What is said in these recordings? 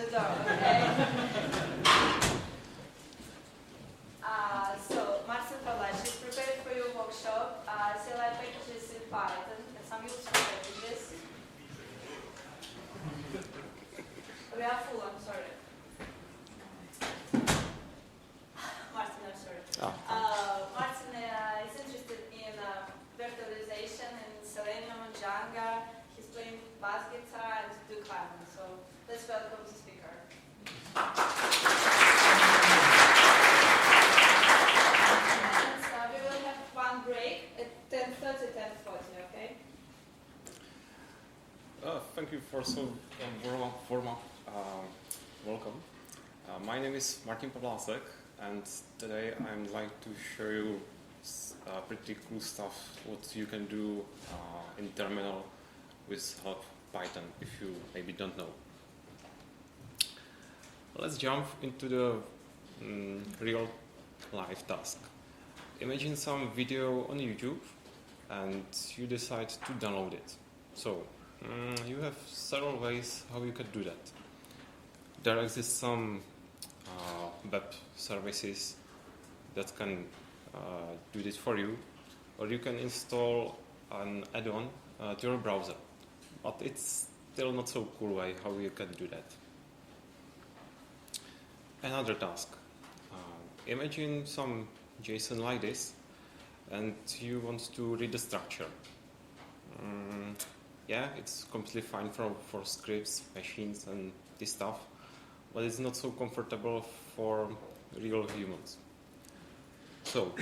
the door, okay? So, Marcin Pavlásek prepared for your workshop CLI packages in Python and some useful packages. We are full, I'm sorry. Martin, I'm sorry. Martin is interested in virtualization in Selenium and Django. He's playing bass guitar and do climbing. So let's welcome the speaker. And we will have one break at 10:30, 10:40, okay? Thank you for so warm welcome. My name is Martin Pavlásek, and today I'm like to show you pretty cool stuff what you can do in terminal with help Python if you maybe don't know. Let's jump into the real life task. Imagine some video on YouTube and you decide to download it. So you have several ways how you can do that. There exist some web services that can do this for you, or you can install an add-on to your browser. But it's still not so cool way how you can do that. Another task. Imagine some JSON like this, and you want to read the structure. Yeah, it's completely fine for scripts, machines, and this stuff, but it's not so comfortable for real humans. So,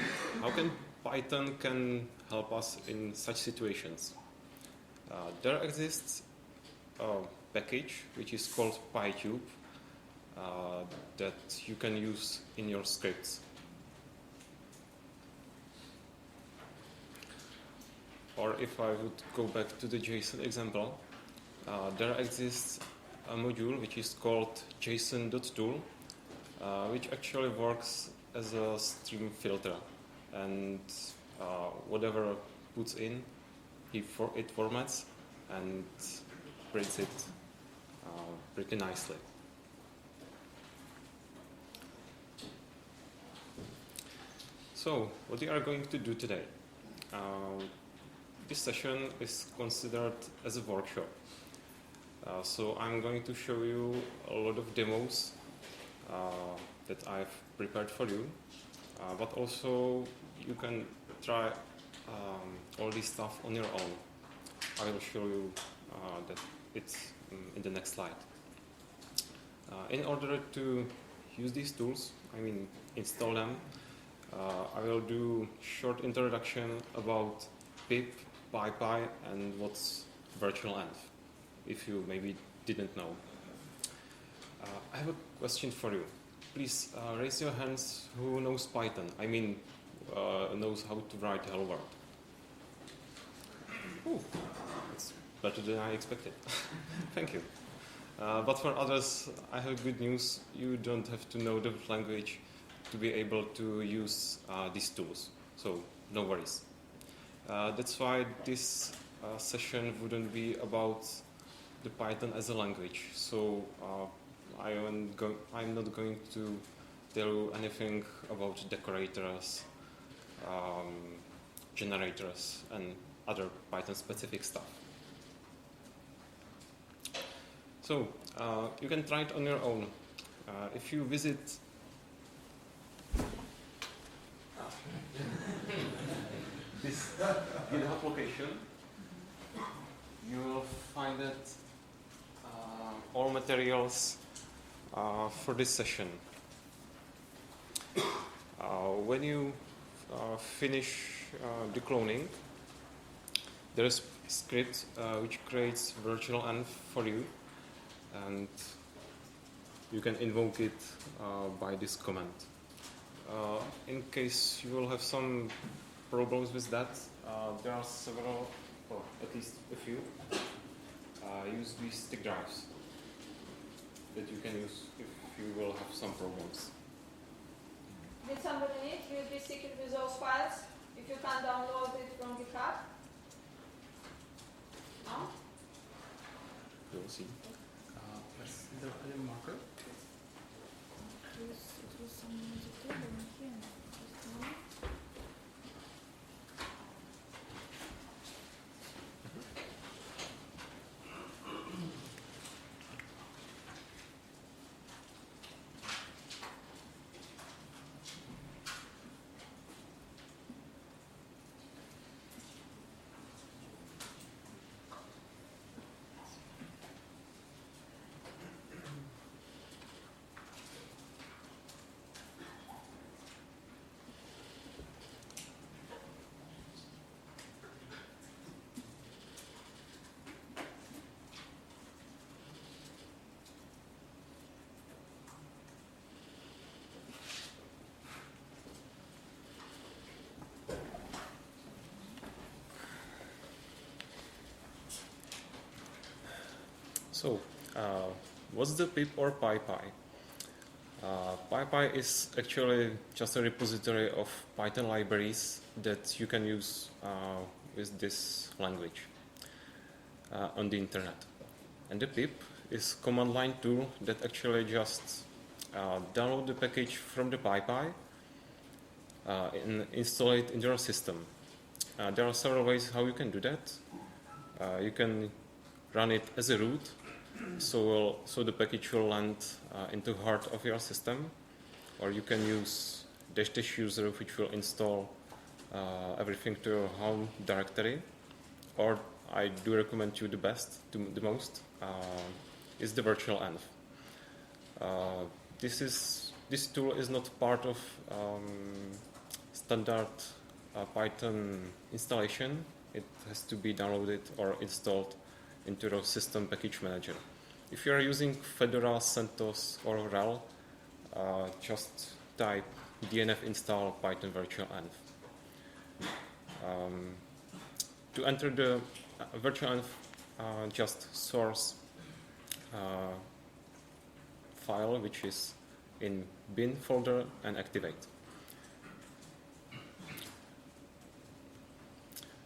how can Python can help us in such situations? There exists a package which is called PyTube that you can use in your scripts. Or if I would go back to the JSON example, there exists a module which is called json.tool, which actually works as a stream filter, and whatever puts in, it formats and prints it pretty nicely. So, what we are going to do today? This session is considered as a workshop. So I'm going to show you a lot of demos that I've prepared for you, but also you can try all this stuff on your own. I will show you that it's in the next slide. In order to use these tools, install them, I will do short introduction about pip, PyPi, and what's virtual env, if you maybe didn't know. I have a question for you. Please raise your hands who knows Python. Knows how to write hello world. Ooh, it's better than I expected. Thank you. But for others, I have good news. You don't have to know the language to be able to use these tools. So no worries. That's why this session wouldn't be about the Python as a language. So I'm not going to tell you anything about decorators, generators, and other Python-specific stuff. So you can try it on your own. If you visit this GitHub location, you will find that all materials for this session. When you finish the cloning, there is a script which creates virtual env for you, and you can invoke it by this command. In case you will have some problems with that, there are several, or at least a few, USB stick drives that you can use if you will have some problems. Did somebody need USB stick with those files? If you can't download it from GitHub? No? You'll see. Is there any marker? It was some on the table in here. Just a minute. So, what's the pip or PyPi? PyPi is actually just a repository of Python libraries that you can use with this language on the internet. And the pip is command line tool that actually just download the package from the PyPi and install it in your system. There are several ways how you can do that. You can run it as a root, so the package will land into the heart of your system, or you can use -- user, which will install everything to your home directory. Or I do recommend you the most is the virtual env. This tool is not part of standard Python installation. It has to be downloaded or installed into your system package manager. If you are using Fedora, CentOS, or RHEL, just type dnf install python virtual env. To enter the virtual env, just source file, which is in bin folder, and activate.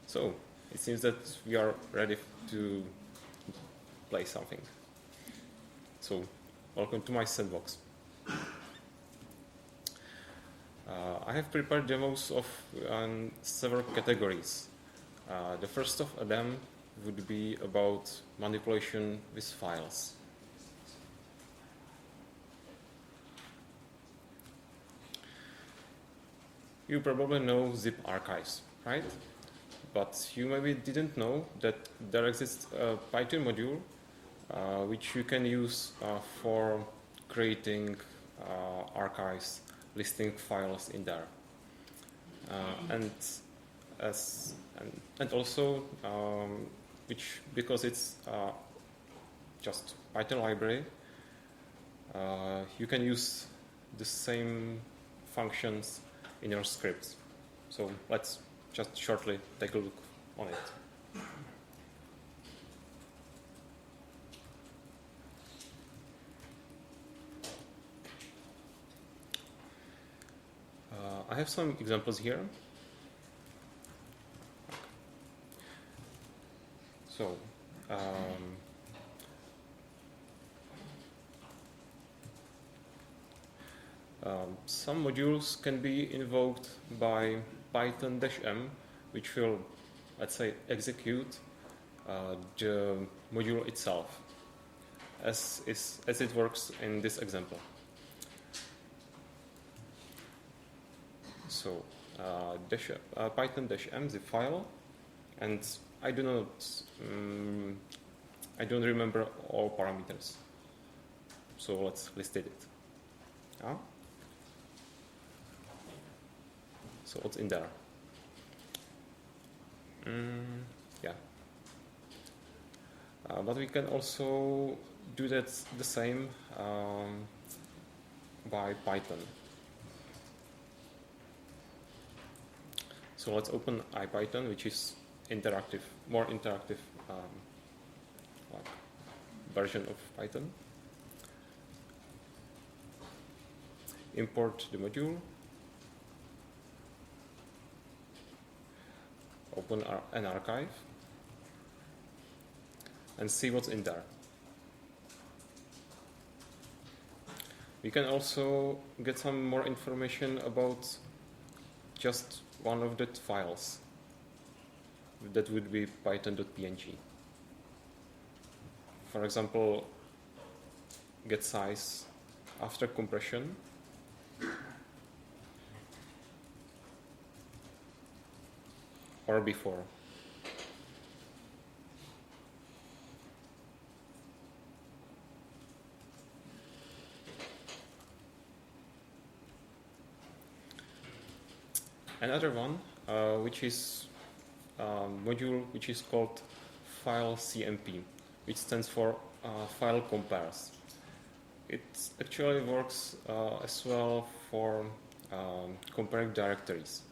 So it seems that we are ready to play something. So welcome to my sandbox. I have prepared demos of several categories. The first of them would be about manipulation with files. You probably know zip archives, right? But you maybe didn't know that there exists a Python module which you can use for creating archives, listing files in there, and also which, because it's just Python library, you can use the same functions in your scripts. So let's just shortly take a look on it. I have some examples here. So, some modules can be invoked by Python-m, which will, let's say, execute the module itself, as it works in this example. So, Python-m zip file, and I don't remember all parameters. So let's list it. So what's in there? Yeah. But we can also do that the same by Python. So let's open IPython, which is interactive, more interactive version of Python. Import the module. Open an archive and see what's in there. We can also get some more information about just one of the files. That would be python.png. For example, get size after compression. Or before. Another one, which is module which is called file CMP, which stands for file compares. It actually works as well for comparing directories.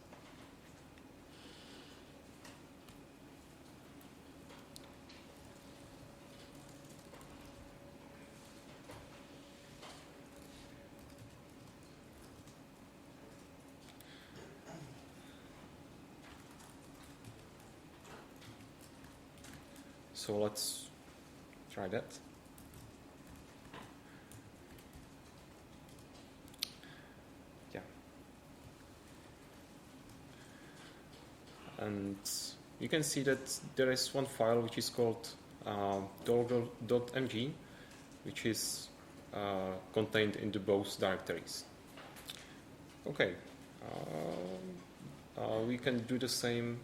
So let's try that. Yeah. And you can see that there is one file which is called .mg, which is contained in the both directories. Okay. We can do the same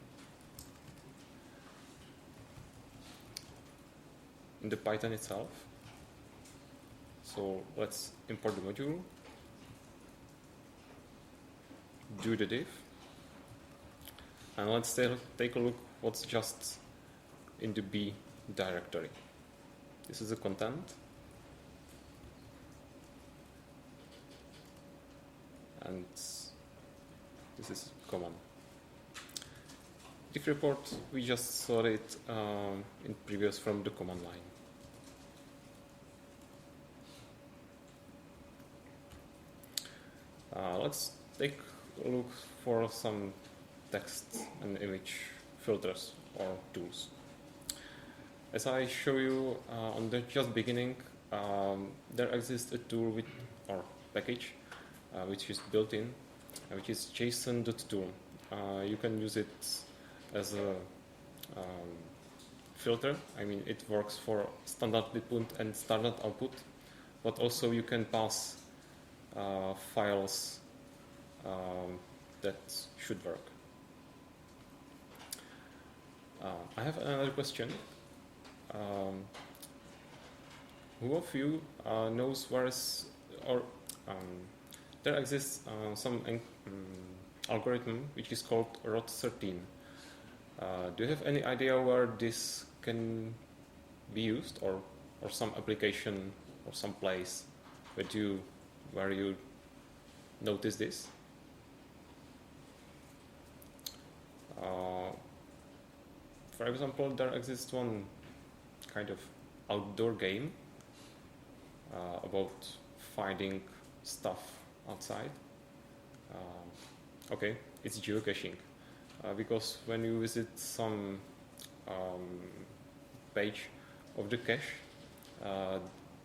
in the Python itself. So let's import the module, do the diff, and let's take a look what's just in the B directory. This is the content, and this is common. Diff report, we just saw it in previous from the command line. Let's take a look for some text and image filters or tools. As I show you on the just beginning, there exists a tool with or package which is built in, which is json.tool. You can use it as a filter. I mean, it works for standard input and standard output, but also you can pass files that should work. I have another question. Who of you knows where is or there exists some algorithm which is called ROT13. Do you have any idea where this can be used, or some application or some place where you notice this? For example, there exists one kind of outdoor game about finding stuff outside. Okay, it's geocaching. Because when you visit some page of the cache,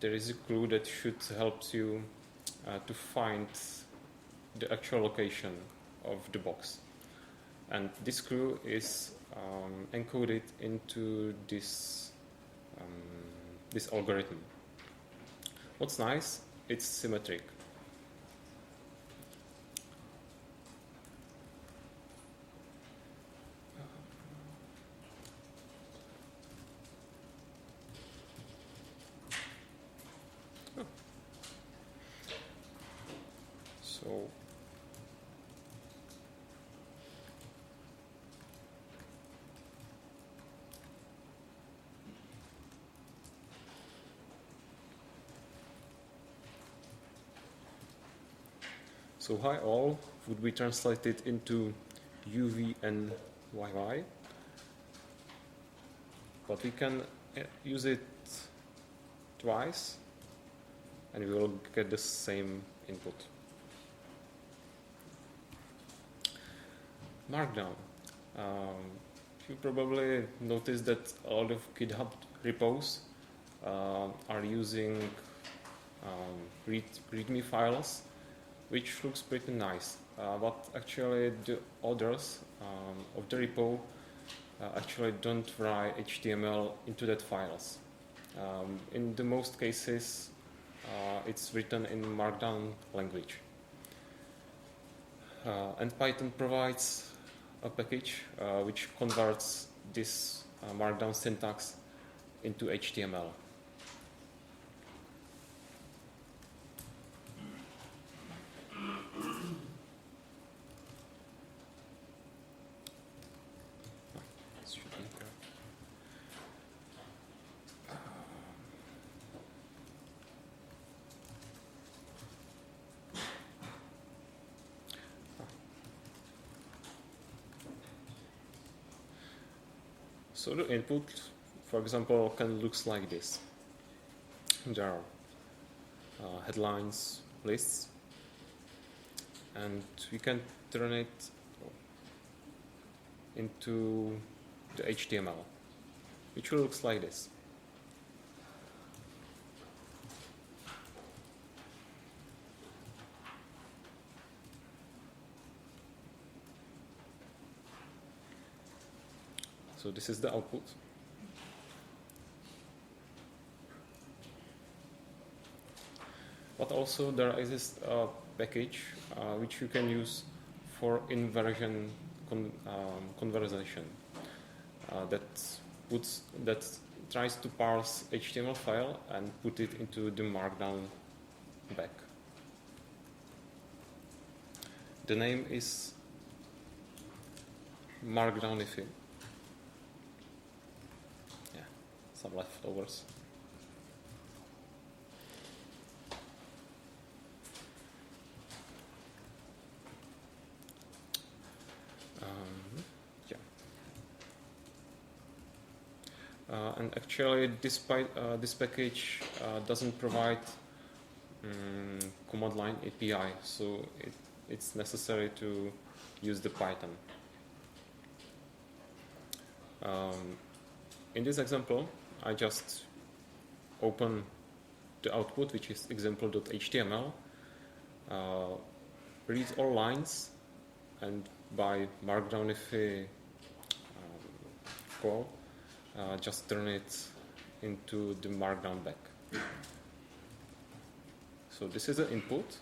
there is a clue that should help you to find the actual location of the box. And this clue is encoded into this algorithm. What's nice, it's symmetric. So hi all would be translated into UV and YY, but we can use it twice and we will get the same input. Markdown. You probably noticed that a lot of GitHub repos are using readme files, which looks pretty nice. But actually the authors of the repo actually don't write HTML into that files. In the most cases, it's written in Markdown language. And Python provides a package which converts this Markdown syntax into HTML. So the input, for example, can look like this. There are headlines, lists, and we can turn it into the HTML, which will look like this. So this is the output. But also there exists a package which you can use for inversion conversation that tries to parse HTML file and put it into the Markdown back. The name is Markdown if some leftovers. And actually, this package doesn't provide command line API, so it's necessary to use the Python. In this example, I just open the output, which is example.html, read all lines, and by Markdown if call, just turn it into the Markdown back. So this is the input.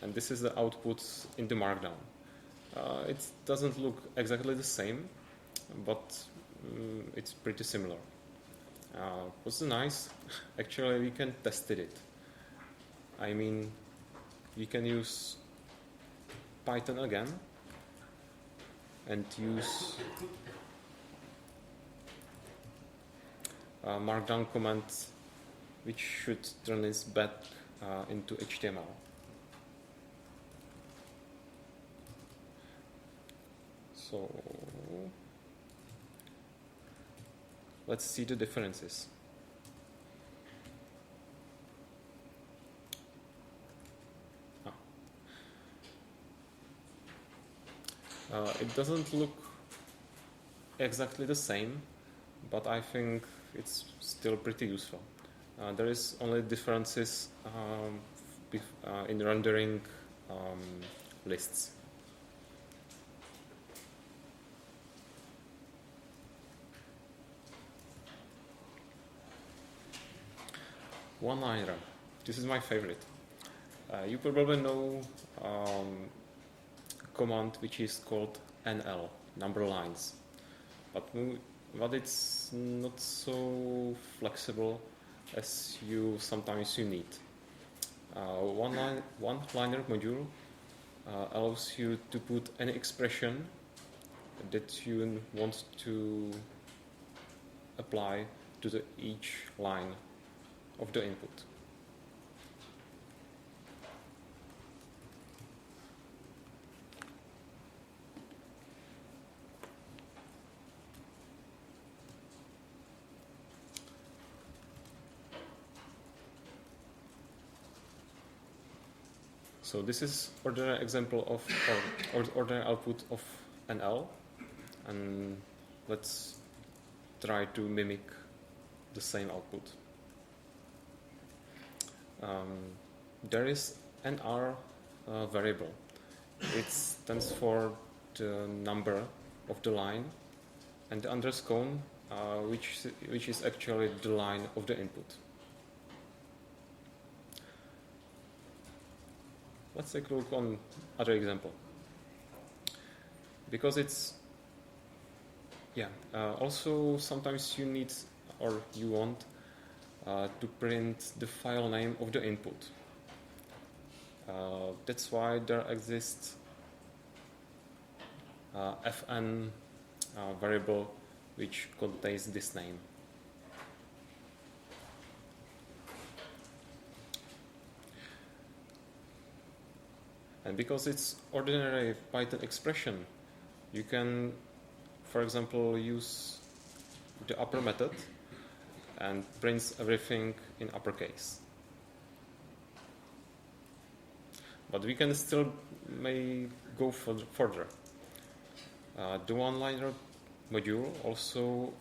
And this is the output in the Markdown. It doesn't look exactly the same, but it's pretty similar. What's nice, actually we can test it. I mean, we can use Python again and use Markdown command, which should turn this back into HTML. So let's see the differences. It doesn't look exactly the same, but I think it's still pretty useful. There is only differences in rendering lists. One-liner. This is my favorite. You probably know a command which is called NL, number lines, but it's not so flexible as sometimes you need. One-liner module allows you to put any expression that you want to apply to each line of the input. So this is ordinary example of ordinary output of NL, and let's try to mimic the same output. There is an R variable. It stands for the number of the line, and the underscore, which is actually the line of the input. Let's take a look on other example. Because it's also sometimes you need or you want to print the file name of the input. That's why there exists fn variable which contains this name. And because it's ordinary Python expression, you can, for example, use the upper method and prints everything in uppercase. But we can still may go further. The one-liner module also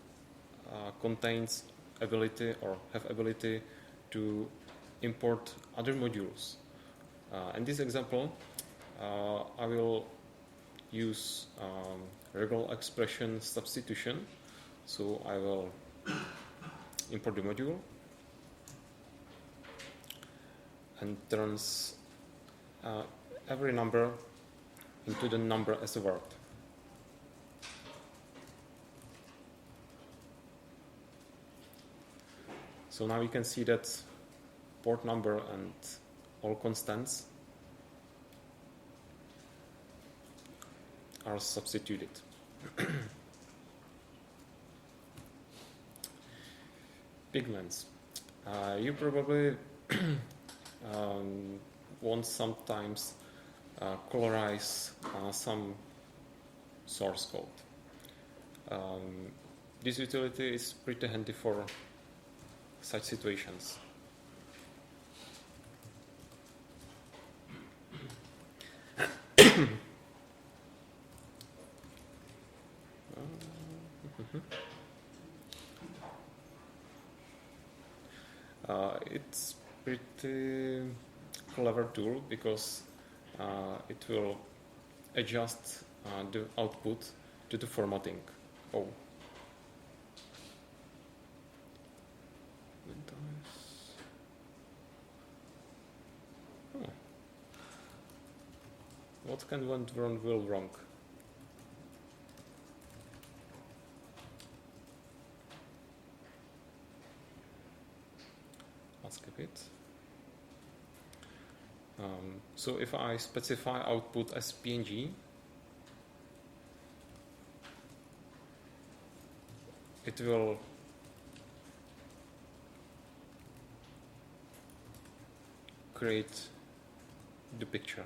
contains ability or have ability to import other modules. In this example, I will use regular expression substitution. So I will import the module and turns every number into the number as a word. So now you can see that port number and all constants are substituted. Pigments. You probably want sometimes colorize some source code. This utility is pretty handy for such situations. It's pretty clever tool because it will adjust the output to the formatting. Oh. What can went wrong? I'll skip it. So if I specify output as PNG, it will create the picture.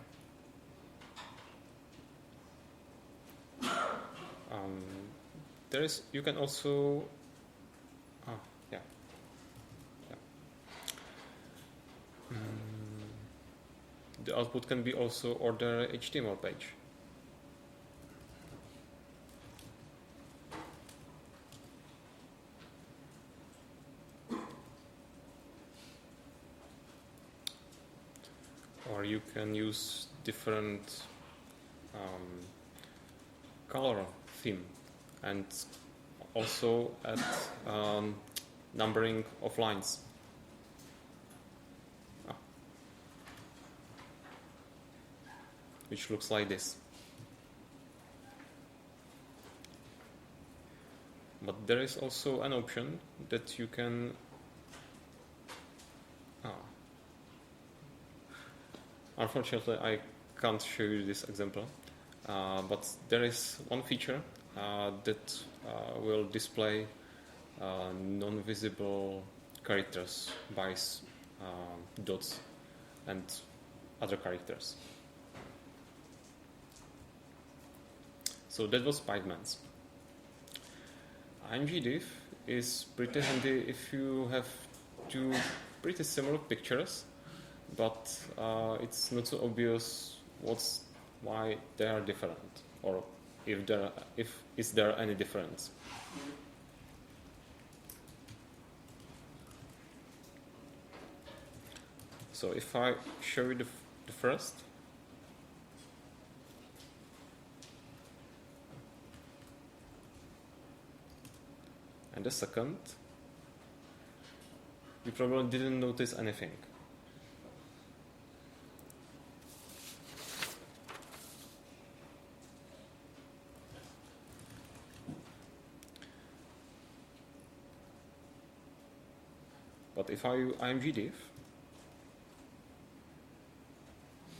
There is, you can also, the output can be also order HTML page. Or you can use different color theme and also add numbering of lines. Which looks like this. But there is also an option that you can unfortunately I can't show you this example, but there is one feature that will display non-visible characters by dots and other characters. So that was pigments. imgdiff is pretty handy if you have two pretty similar pictures, but it's not so obvious why they are different, or if is there any difference. So if I show you the first, and the second, you probably didn't notice anything. But if I use imgdiff,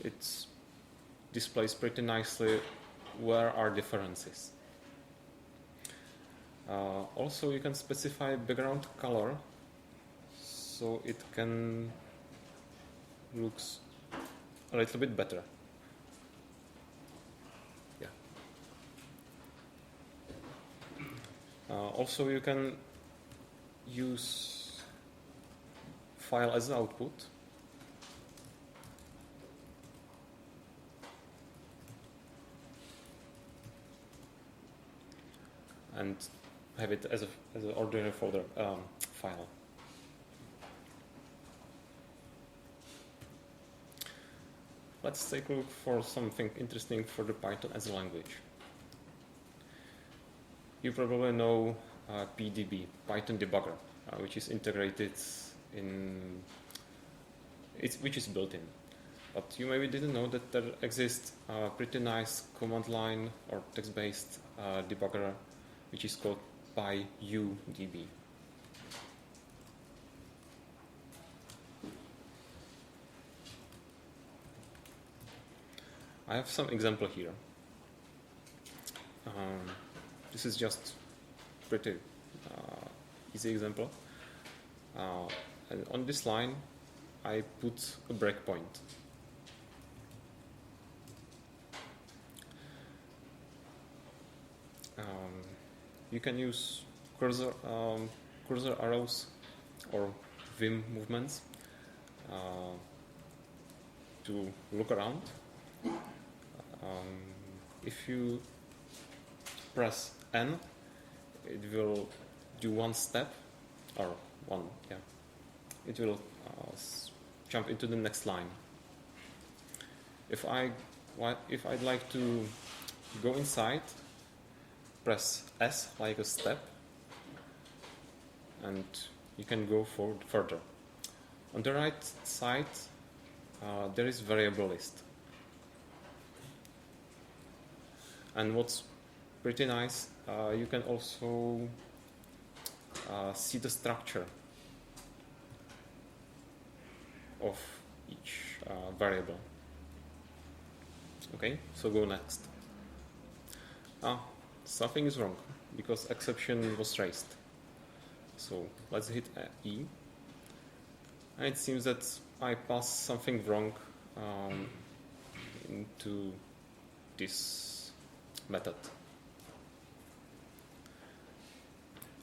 it displays pretty nicely where are differences. Also, you can specify background color, so it can looks a little bit better. Yeah. Also, you can use file as output. And have it as an ordinary folder file. Let's take a look for something interesting for the Python as a language. You probably know PDB, Python debugger, which is integrated in, which is built in. But you maybe didn't know that there exists a pretty nice command line or text-based debugger, which is called PyUDB. I have some example here. This is just pretty easy example. And on this line, I put a breakpoint. You can use cursor arrows or Vim movements to look around. If you press N, it will do one step, or one, yeah. It will jump into the next line. If I'd like to go inside, press S like a step, and you can go forward further. On the right side, there is variable list. And what's pretty nice, you can also see the structure of each variable. Okay, so go next. Something is wrong because exception was raised. So let's hit E. And it seems that I passed something wrong into this method.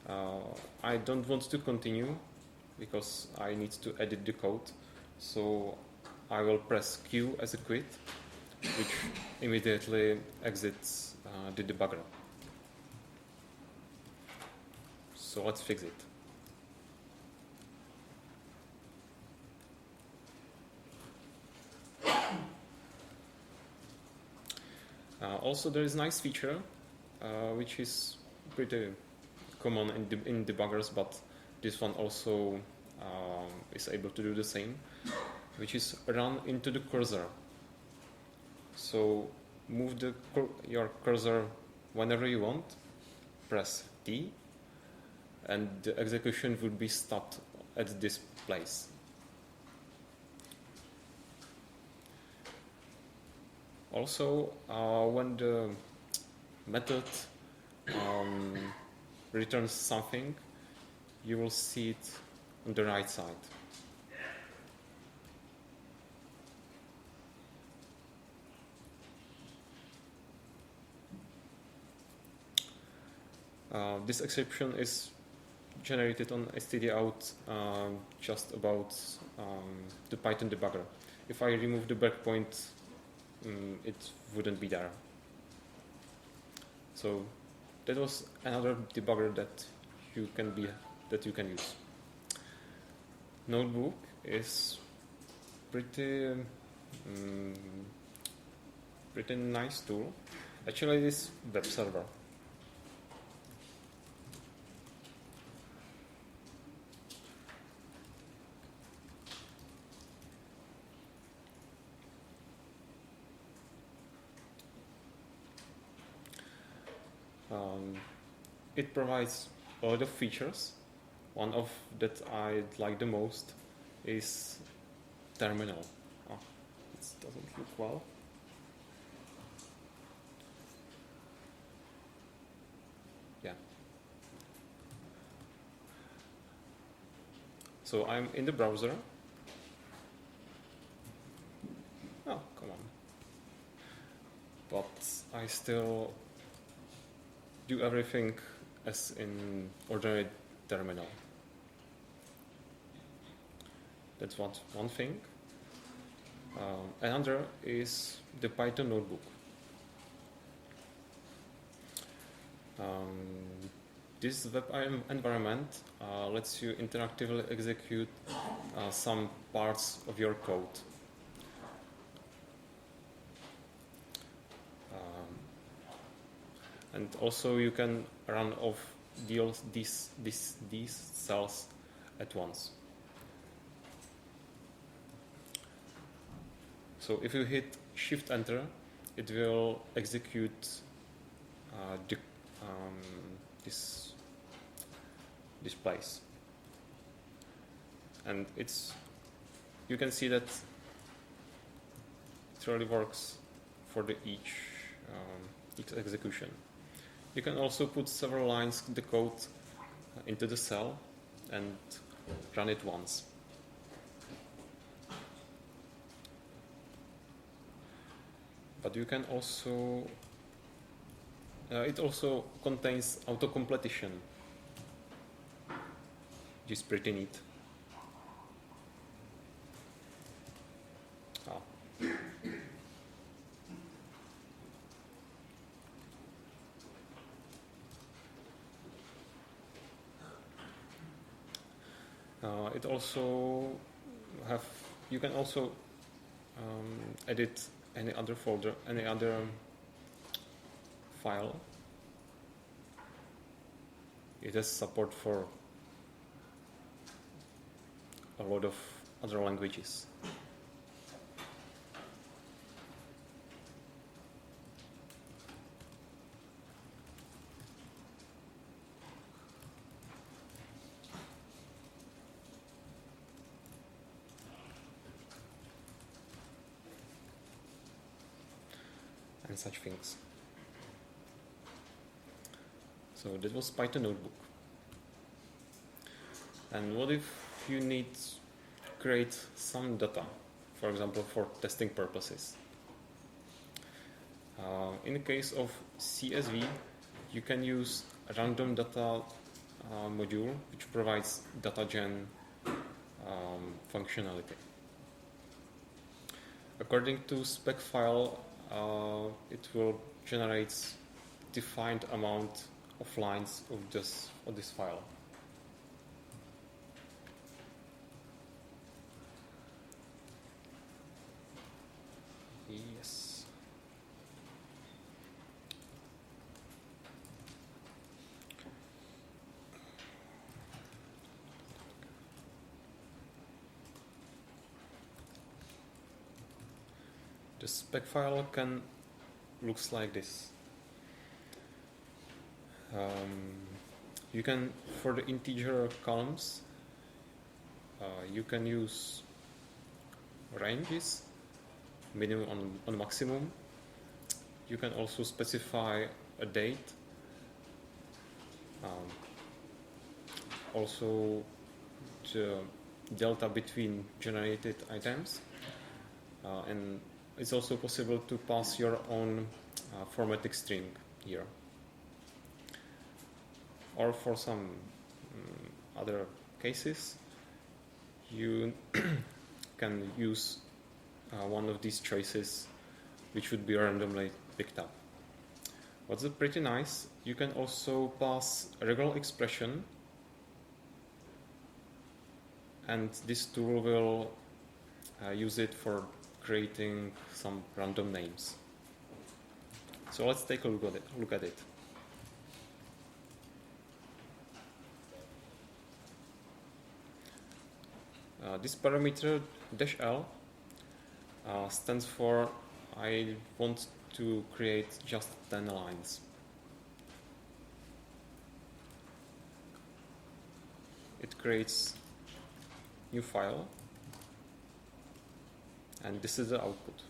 I don't want to continue because I need to edit the code. So I will press Q as a quit, which immediately exits the debugger. So let's fix it. Also, there is a nice feature which is pretty common in debuggers, but this one also is able to do the same, which is run into the cursor. So move your cursor whenever you want, press T, and the execution would be stopped at this place. Also, when the method returns something, you will see it on the right side. This exception is generated on stdout just about the Python debugger. If I remove the breakpoint, it wouldn't be there. So that was another debugger that you can use. Notebook is pretty pretty nice tool. Actually, this web server. It provides a lot of features. One of that I like the most is terminal. Oh, it doesn't look well. Yeah. So I'm in the browser. Oh, come on. But I still do everything as in ordinary terminal. That's one thing. Another is the Python notebook. This web environment lets you interactively execute some parts of your code. And also you can run off these cells at once. So if you hit Shift Enter, it will execute this place, and you can see that it really works for each execution. You can also put several lines of the code into the cell and run it once. But you can also, it also contains auto-completion, which is pretty neat. It also you can also edit any other folder, any other file. It has support for a lot of other languages. And such things. So that was Python notebook. And what if you need to create some data, for example, for testing purposes? In the case of CSV, you can use a random data module, which provides data gen functionality. According to spec file, it will generate defined amount of lines of this file. Yes. The spec file looks like this. You can, for the integer columns, you can use ranges, minimum on maximum. You can also specify a date. Also the delta between generated items, and it's also possible to pass your own formatting string here. Or for some other cases, you can use one of these choices, which would be randomly picked up. What's pretty nice, you can also pass a regular expression, and this tool will use it for creating some random names. So let's take a look at it. This parameter -l stands for I want to create just 10 lines. It creates new file, and this is the output.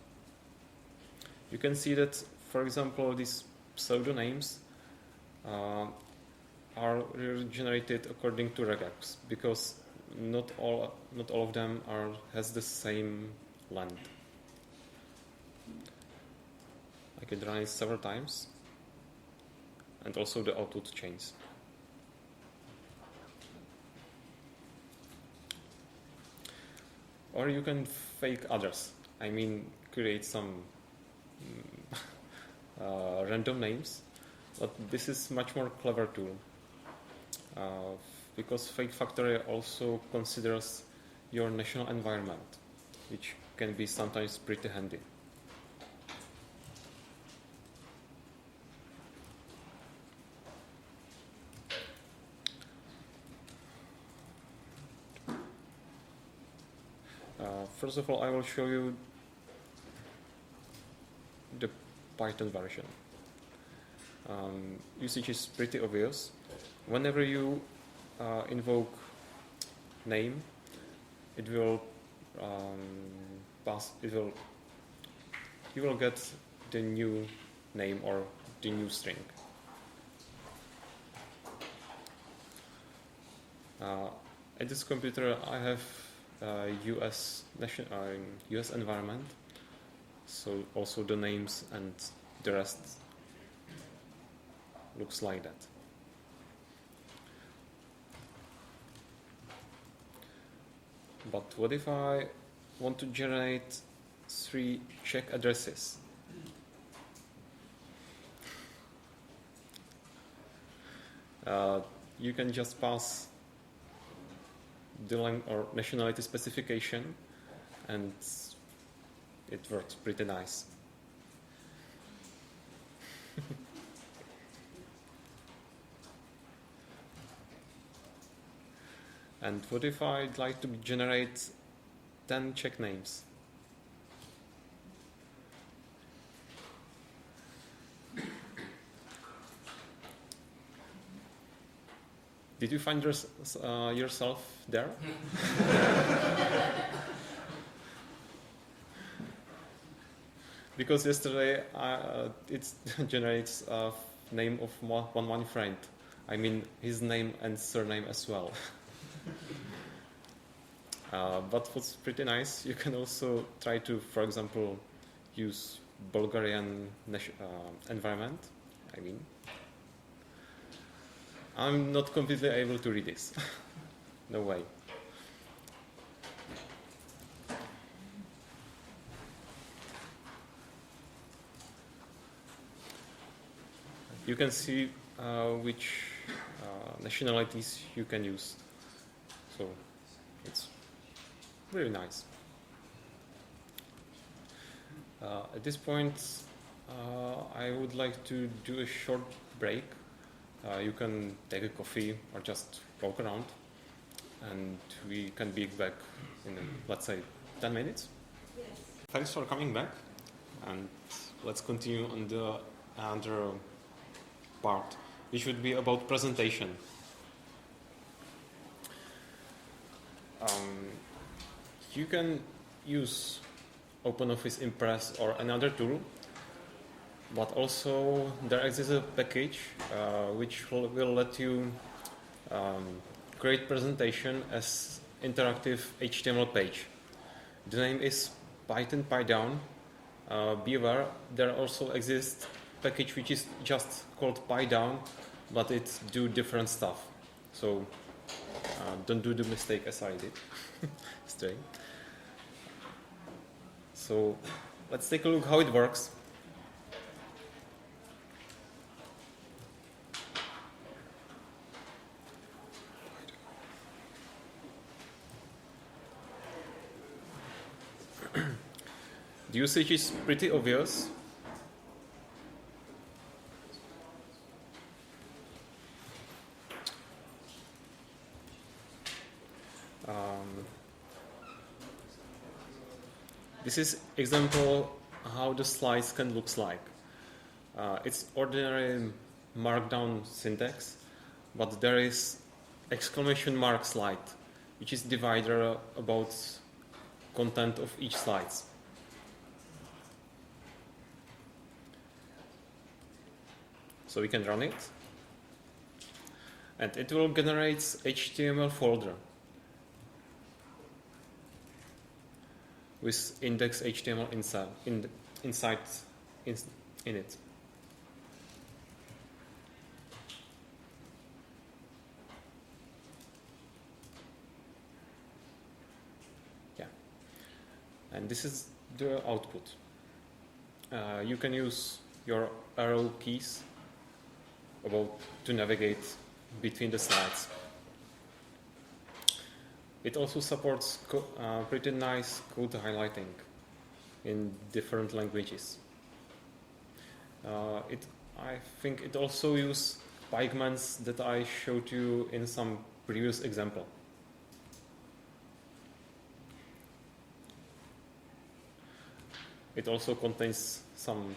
You can see that, for example, these pseudonames are generated according to regex, because not all of them has the same length. I can run it several times, and also the output changes. Or you can fake others. I mean, create some random names, but this is much more clever tool, because Fake Factory also considers your national environment, which can be sometimes pretty handy. First of all, I will show you the Python version. Usage is pretty obvious. Whenever you invoke name, it will you will get the new name or the new string. At this computer, I have US environment, so also the names and the rest looks like that. But what if I want to generate 3 Czech addresses? You can just pass the length or nationality specification, and it works pretty nice. And what if I'd like to generate 10 Czech names? Did you find yourself there? Because yesterday it generates a name of one friend. I mean his name and surname as well. But what's pretty nice, you can also try to, for example, use Bulgarian environment. I mean, I'm not completely able to read this. No way. You can see which nationalities you can use. So it's really nice. At this point, I would like to do a short break. You can take a coffee or just walk around, and we can be back in, let's say, 10 minutes. Yes. Thanks for coming back, and let's continue on the other part, which would be about presentation. You can use OpenOffice Impress or another tool, but also there exists a package which will let you create presentation as interactive HTML page. The name is Python PyDown. Be aware, there also exists package which is just called PyDown, but it do different stuff. So don't do the mistake as I did. Straight. So let's take a look how it works. The usage is pretty obvious. This is example how the slides can look like. It's ordinary Markdown syntax, but there is exclamation mark slide, which is divider about content of each slide. So we can run it, and it will generate HTML folder with index HTML inside in it. Yeah, and this is the output. You can use your arrow keys to navigate between the slides. It also supports pretty nice code highlighting in different languages. I think it also uses pygments that I showed you in some previous example. It also contains some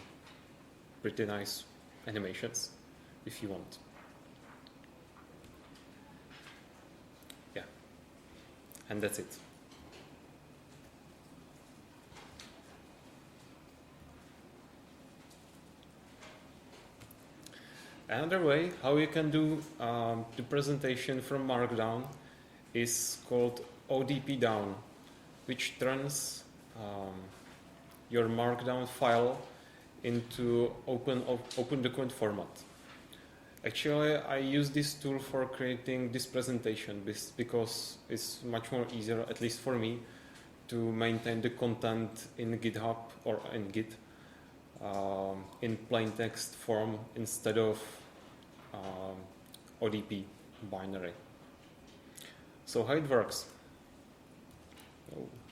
pretty nice animations if you want. Yeah, and that's it. Another way how you can do the presentation from Markdown is called ODP down, which turns your Markdown file into open document format. Actually, I use this tool for creating this presentation because it's much more easier, at least for me, to maintain the content in GitHub or in Git in plain text form instead of ODP binary. So how it works?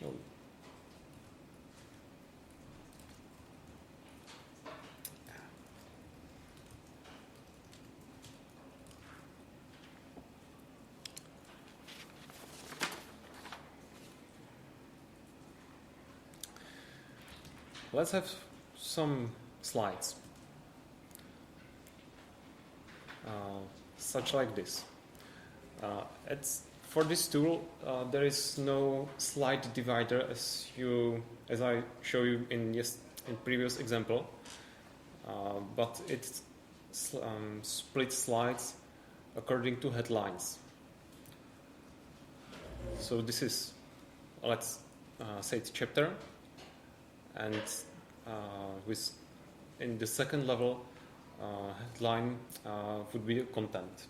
No. Let's have some slides, such like this. For this tool, there is no slide divider as I show you in previous example, but it splits slides according to headlines. So this is, let's say it's chapter. And in the second level, headline would be content.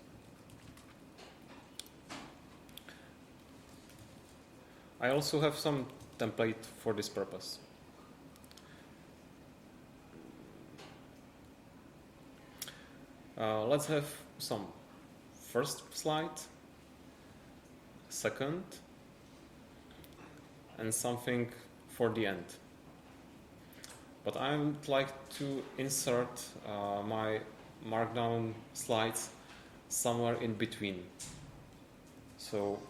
I also have some template for this purpose. Let's have some first slide, second, and something for the end. But I would like to insert my Markdown slides somewhere in between. So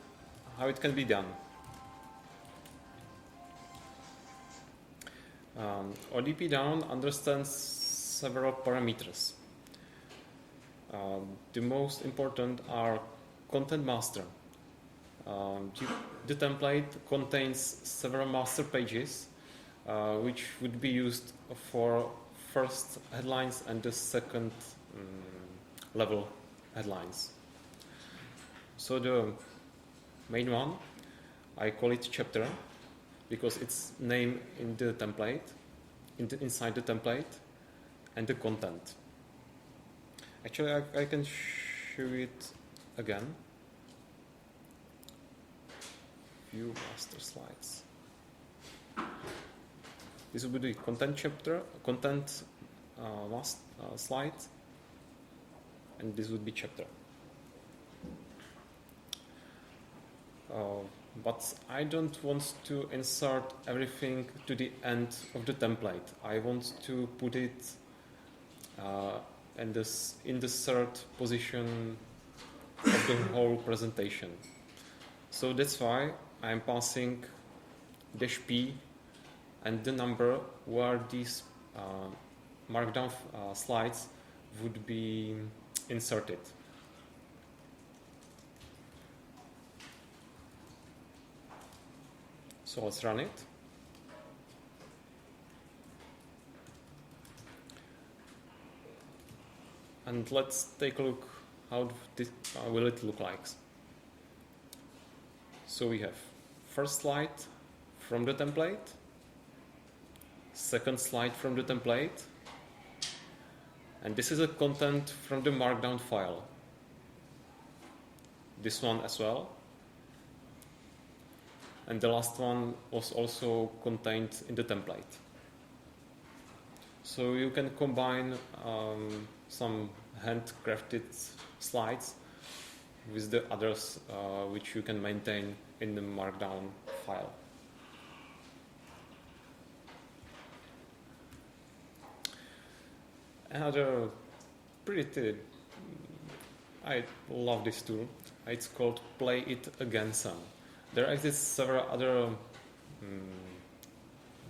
how it can be done? ODP down understands several parameters. The most important are content master. The template contains several master pages which would be used for first headlines and the second level headlines. So the main one, I call it chapter because it's named in the template, inside the template, and the content. Actually, I can show it again. View master slides. This will be the content chapter, content slide, and this would be chapter. but I don't want to insert everything to the end of the template. I want to put it in the third position of the whole presentation. So that's why I'm passing -p and the number where these Markdown slides would be inserted. So let's run it. And let's take a look how this will it look like. So we have first slide from the template, second slide from the template, and this is a content from the Markdown file. This one as well. And the last one was also contained in the template. So you can combine some handcrafted slides with the others which you can maintain in the Markdown file. Another pretty, I love this tool. It's called playitagainsam. There exist several other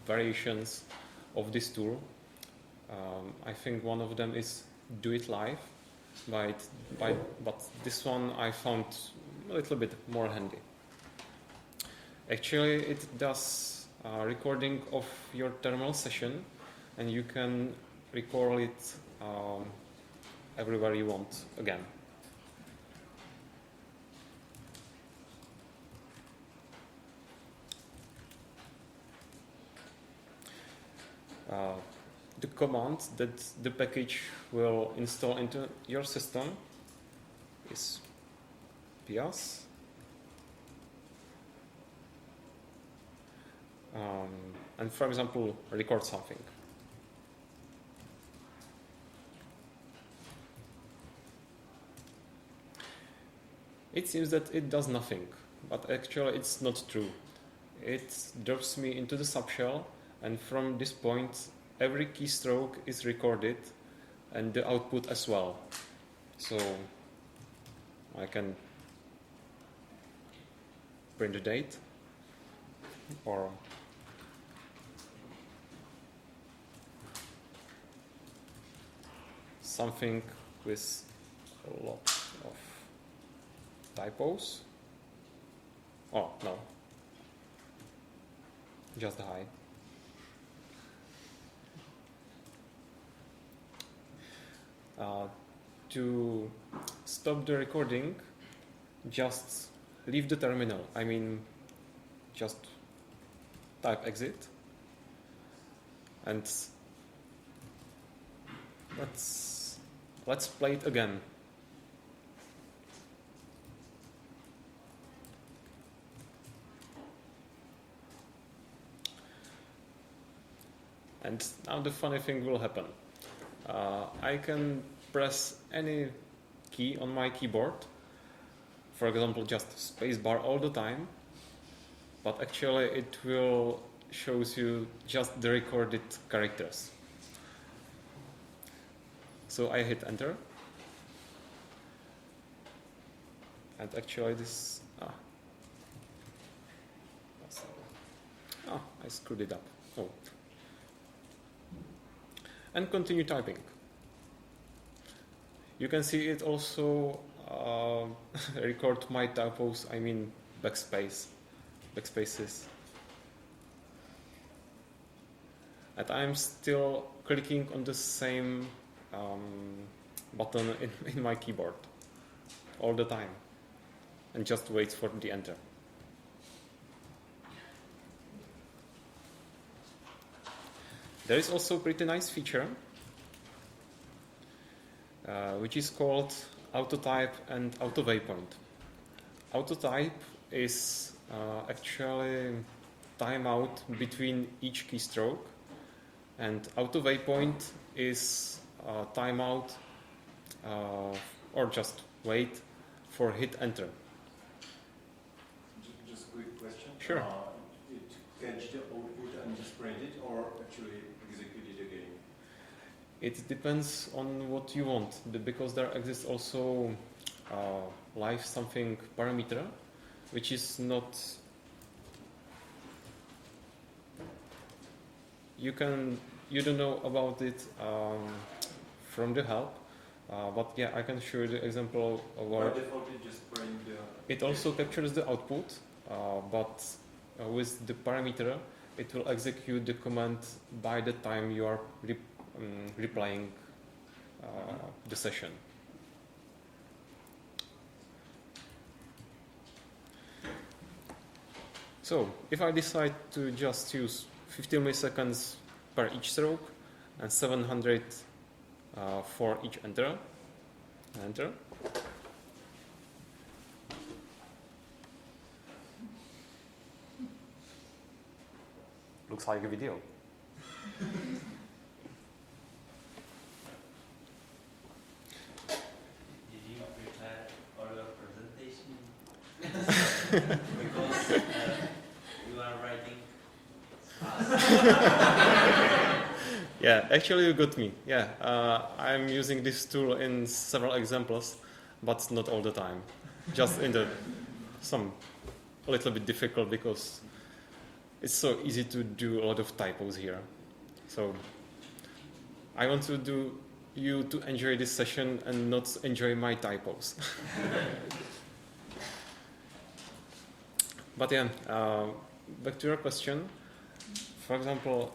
variations of this tool. I think one of them is Do It Live, but this one I found a little bit more handy. Actually, it does a recording of your terminal session, and you can record it everywhere you want again. The command that the package will install into your system is ps and, for example, record something. It seems that it does nothing, but actually it's not true. It drops me into the subshell, and from this point every keystroke is recorded and the output as well. So I can print the date or something with a lot of typos. Oh, no. Just hi. To stop the recording, just leave the terminal. I mean, just type exit, and let's play it again. And now the funny thing will happen. I can press any key on my keyboard, for example just spacebar all the time, but actually it will shows you just the recorded characters. So I hit enter, and actually this I screwed it up. Oh. And continue typing. You can see it also record my typos, I mean backspaces. And I'm still clicking on the same button in my keyboard all the time, and just wait for the enter. There is also a pretty nice feature which is called autotype and auto waypoint. Autotype is actually timeout between each keystroke, and auto waypoint is timeout or just wait for hit enter. Just quick Sure. It catch the output and just print it, or actually execute it again? It depends on what you want, because there exists also live something parameter, which is not. You don't know about it from the help, but yeah, I can show you the example of By where default, it just print the. it also captures the output, but with the parameter, it will execute the command by the time you are replying the session. So if I decide to just use 15 milliseconds per each stroke and 700 for each enter. Looks like a video. Did you prepare for your presentation? Because you are writing fast. Yeah, actually you got me. Yeah, I'm using this tool in several examples, but not all the time. Just in some a little bit difficult because it's so easy to do a lot of typos here. So I want you to enjoy this session and not enjoy my typos. But yeah, back to your question. For example,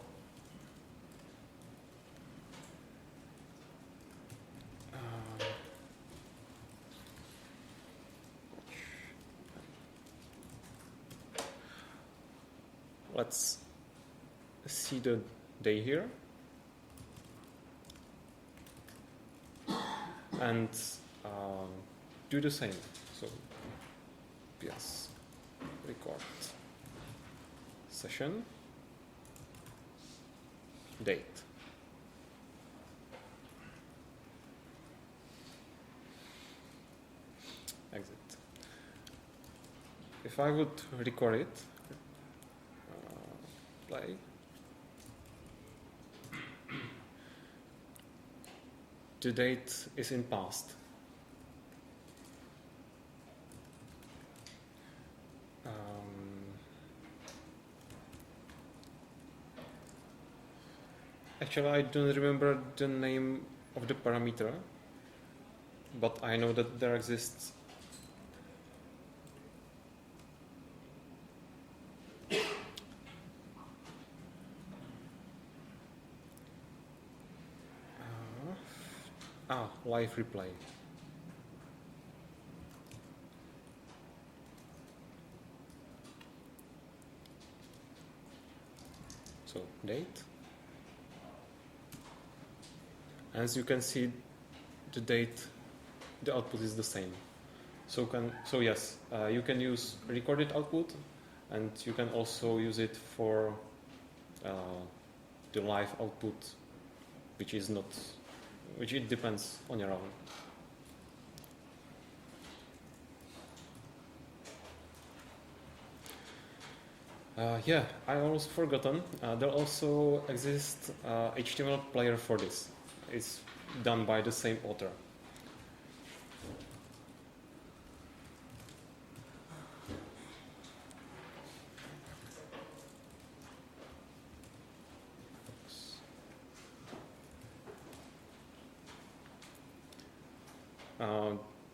let's see the day here and do the same. So yes, record session date. Exit. If I would record it, play. The date is in past. Actually, I don't remember the name of the parameter, but I know that there exists live replay. So date. As you can see, the date, the output is the same. So yes, you can use recorded output, and you can also use it for the live output, which it depends on your own. Yeah, I almost forgotten. There also exists HTML player for this. It's done by the same author.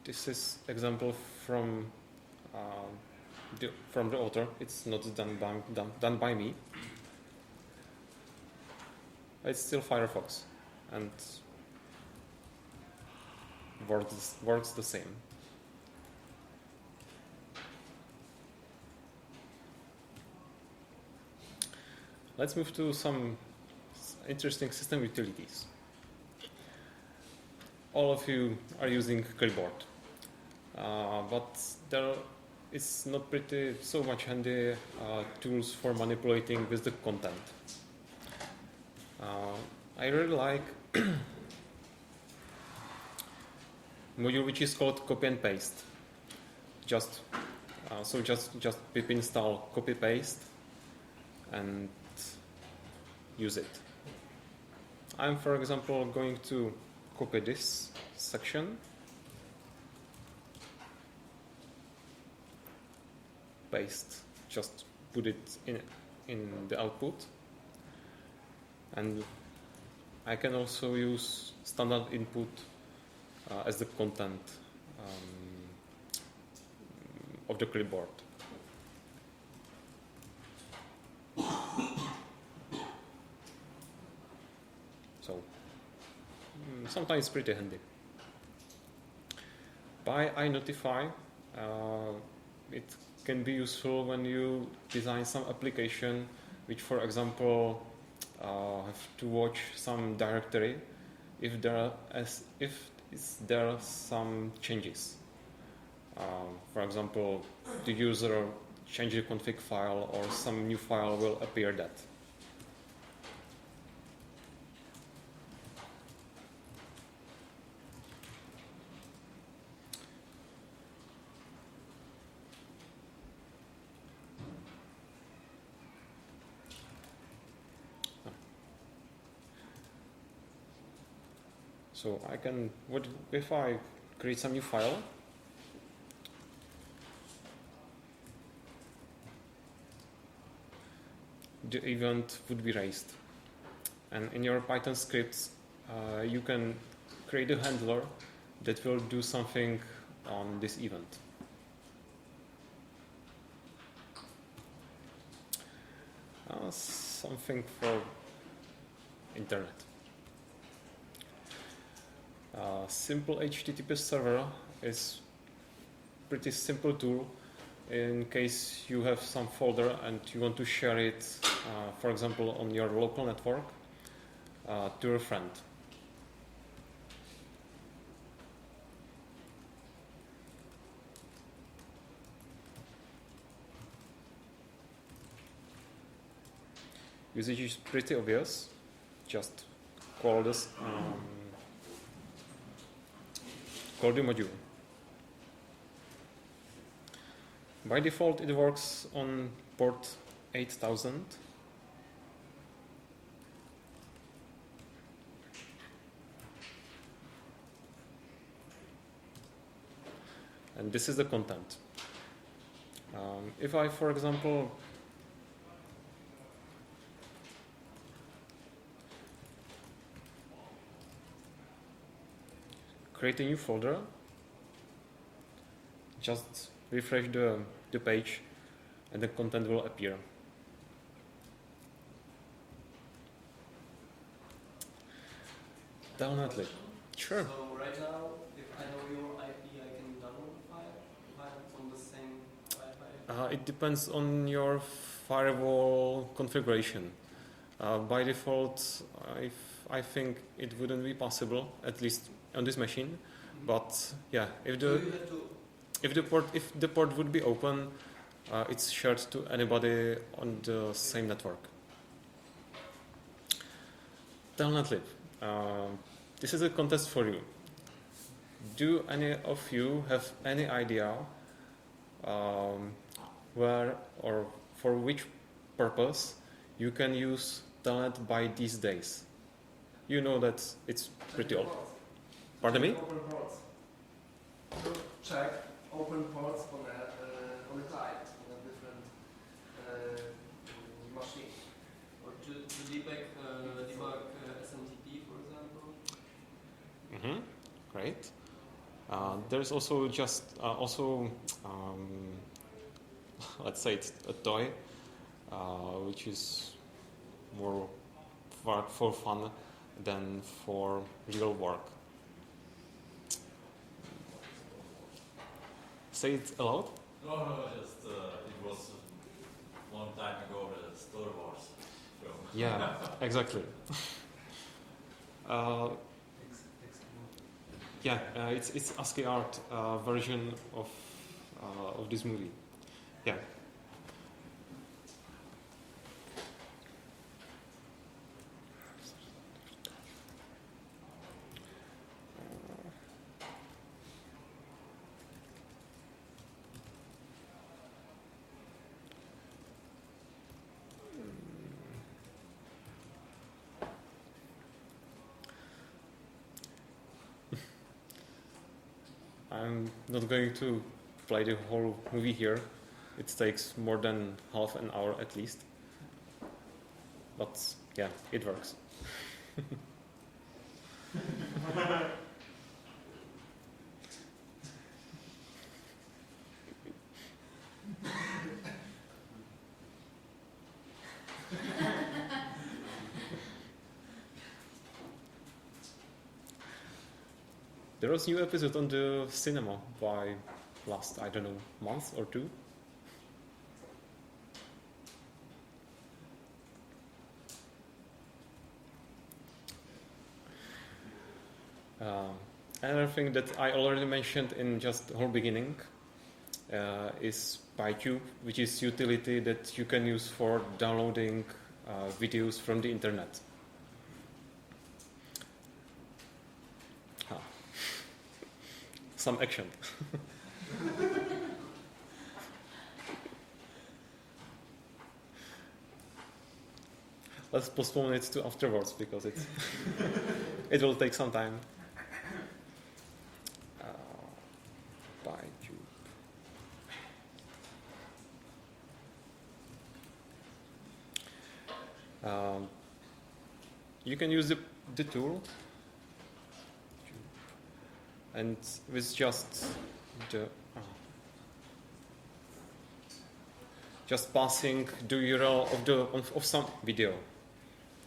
This is example from the author. It's not done by me. It's still Firefox and works the same. Let's move to some interesting system utilities. All of you are using clipboard, but there is not pretty so much handy tools for manipulating with the content. I really like module which is called copy and paste. Just So just pip install copy paste and use it. I'm, for example, going to copy this section, paste, just put it in the output, and I can also use standard input as the content of the clipboard. So sometimes it's pretty handy. By iNotify, it can be useful when you design some application which, for example, have to watch some directory if there are some changes. For example, the user changes the config file or some new file will appear that. So I can, if I create some new file, the event would be raised. And in your Python scripts, you can create a handler that will do something on this event. Something for internet. Simple HTTP server is pretty simple tool in case you have some folder and you want to share it, for example, on your local network to a friend. Usage is pretty obvious. Just call this call the module. By default, it works on port 8000. And this is the content. If I, for example, create a new folder, just refresh the page and the content will appear. Telnetlib. Sure. So right now, if I know your IP, I can download the file if it's on the same Wi-Fi? It depends on your firewall configuration. By default, I think it wouldn't be possible, at least on this machine. But yeah, if the port would be open, it's shared to anybody on the same network. Telnetlib. This is a contest for you. Do any of you have any idea where or for which purpose you can use Telnet by these days? You know that it's pretty old. Pardon me? Open ports. To check open ports on a client, on a different machine. Or to debug SMTP, for example. Great. There's also let's say it's a toy, which is more for fun than for real work. Say it aloud. No, just it was a long time ago the Star Wars film. Yeah, exactly. It's ASCII art version of this movie. Yeah. I'm not going to play the whole movie here. It takes more than half an hour at least. But yeah, it works. There was a new episode on the cinema by last, I don't know, month or two. Another thing that I already mentioned in just the whole beginning is PyTube, which is utility that you can use for downloading videos from the internet. Some action. Let's postpone it to afterwards because it will take some time. PyTube. You can use the tool, and with just passing the URL of some video.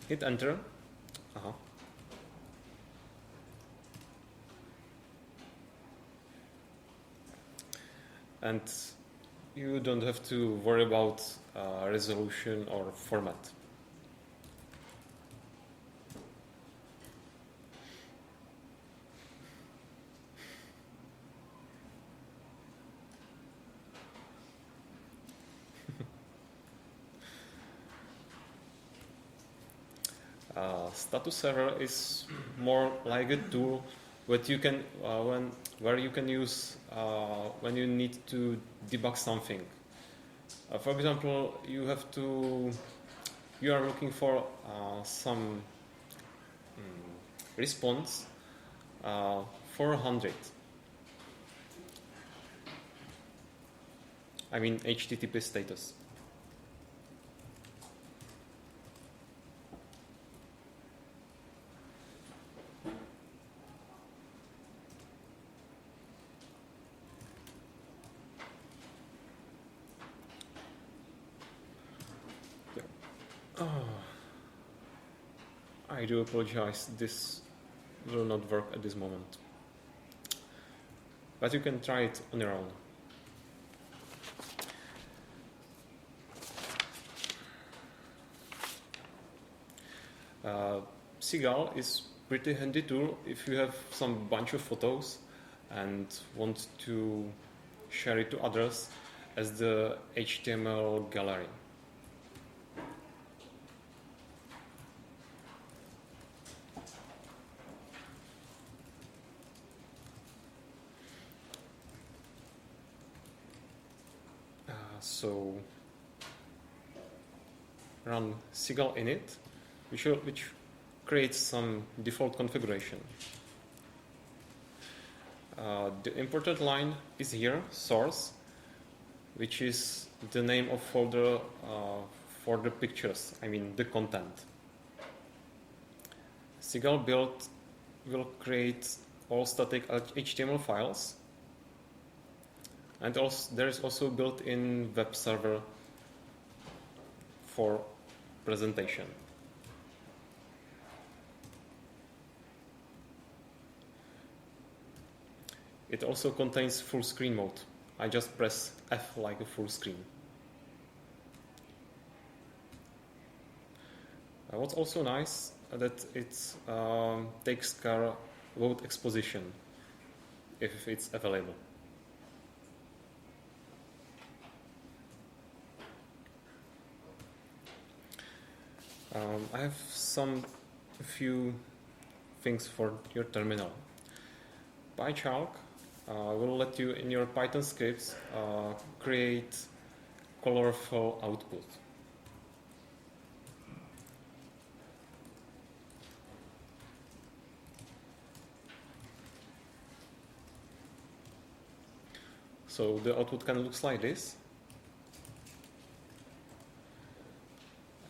Hit enter. And you don't have to worry about resolution or format. Status server is more like a tool that you can where you can use when you need to debug something. For example, you are looking for some response for 100. I mean HTTP status. I do apologize, this will not work at this moment. But you can try it on your own. Seagull is pretty handy tool if you have some bunch of photos and want to share it to others as the HTML gallery. So run Seagull init, which creates some default configuration. The important line is here, source, which is the name of folder for the pictures, I mean the content. Seagull build will create all static HTML files. And also, there is also built-in web server for presentation. It also contains full screen mode. I just press F like a full screen. What's also nice that it takes care about exposition if it's available. I have a few things for your terminal. PyChalk will let you in your Python scripts create colorful output. So the output can look like this.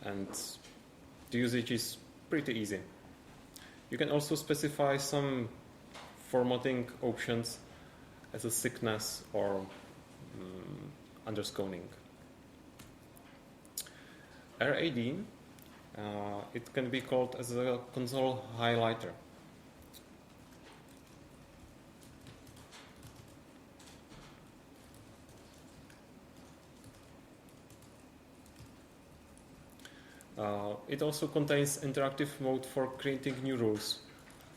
And the usage is pretty easy. You can also specify some formatting options as a thickness or underscoring. RAD, it can be called as a console highlighter. It also contains interactive mode for creating new rules.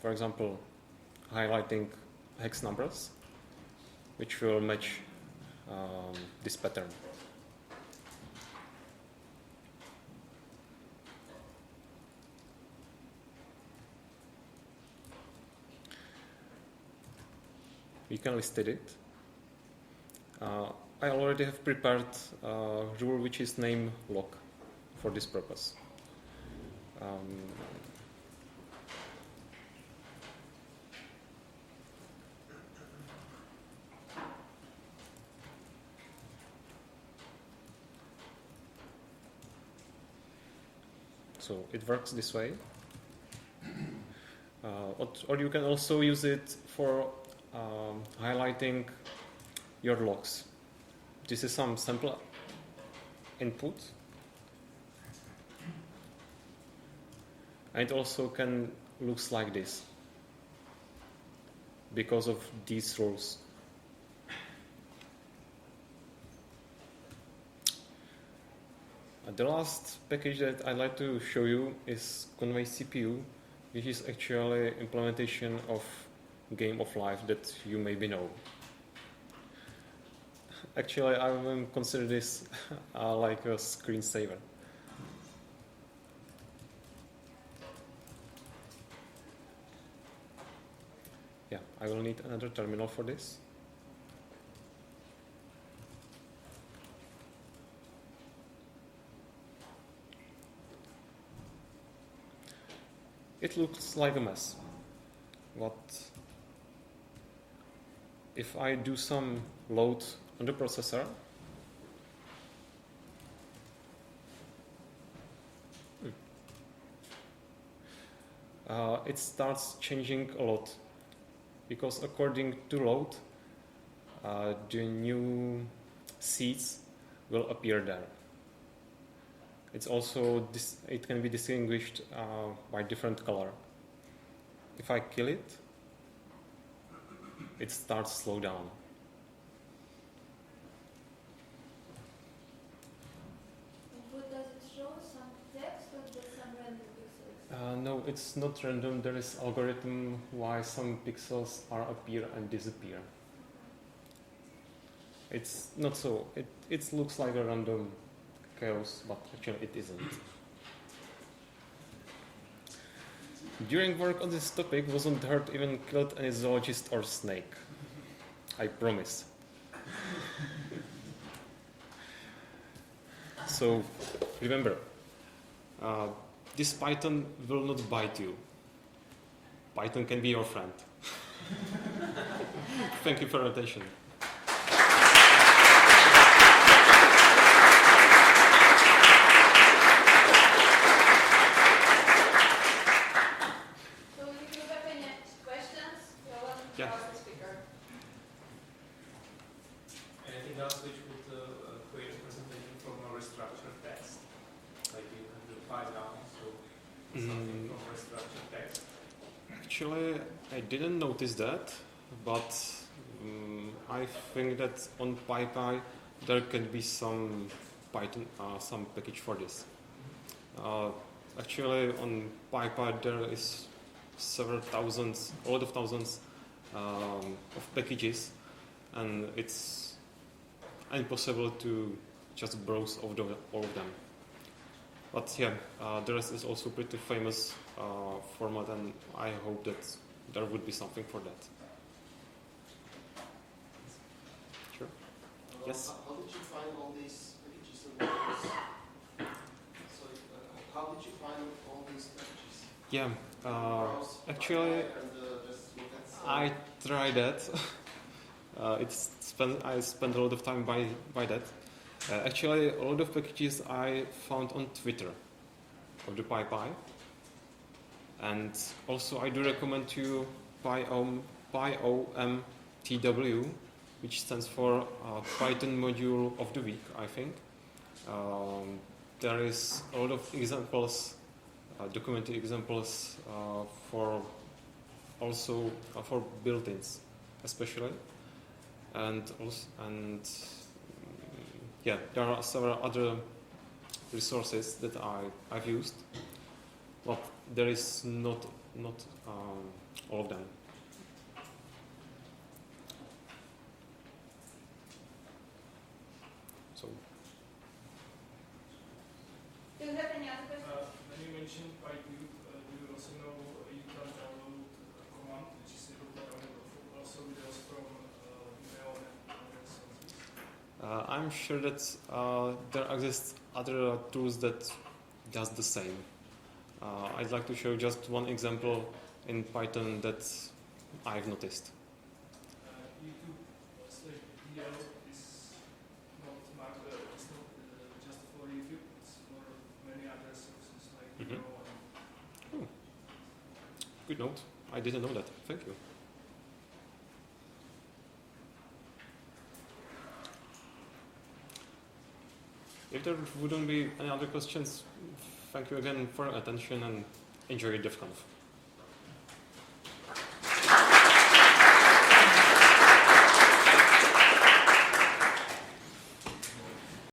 For example, highlighting hex numbers, which will match this pattern. We can list it. I already have prepared a rule which is name lock for this purpose. So it works this way. Or you can also use it for highlighting your logs. This is some sample input. And it also can look like this because of these rules. The last package that I'd like to show you is Convey CPU, which is actually implementation of game of life that you maybe know. Actually, I will consider this like a screensaver. Yeah, I will need another terminal for this. It looks like a mess. But if I do some load on the processor, it starts changing a lot. Because according to load, the new seeds will appear there. It's also it can be distinguished by different color. If I kill it, it starts slow down. What does it show? Some text or just some random pixels? No, it's not random. There is algorithm why some pixels are appear and disappear. It's not so. It looks like a random chaos, but actually it isn't. During work on this topic, wasn't hurt even killed any zoologist or snake. I promise. So remember, this Python will not bite you. Python can be your friend. Thank you for your attention. So if you have any questions, you're welcome to ask the speaker. Anything else which would create a presentation from a restructured text? Like you can do Markdown, so something from restructured text. Actually, I didn't notice that, but I think that on PyPi there can be some Python, some package for this. Actually, on PyPi there is several thousands, a lot of thousands of packages, and it's impossible to just browse all of them. But yeah, the rest is also pretty famous format, and I hope that there would be something for that. Sure. Yes. How did you find all these packages and values? Sorry, how did you find all these packages? Yeah. Browse Actually, PyPi and just look at some- I tried that. I spent a lot of time by that. Actually, a lot of packages I found on Twitter of the PyPi. And also I do recommend you PyOMTW, which stands for Python Module of the Week, I think. There is a lot of examples, documented examples for built-ins, especially, yeah, there are several other resources that I've used, but there is not all of them. So. Do you have any other questions? When you mentioned PyPi, do you also know you can download a command which is able to download also videos from email and other sources? I'm sure that there exist other tools that does the same. I'd like to show just one example in Python that I've noticed. YouTube, DL is not it's not just for YouTube, it's for many other sources like Mhm. Vimeo and Good note. I didn't know that. Thank you. If there wouldn't be any other questions, thank you again for your attention and enjoy DevConf.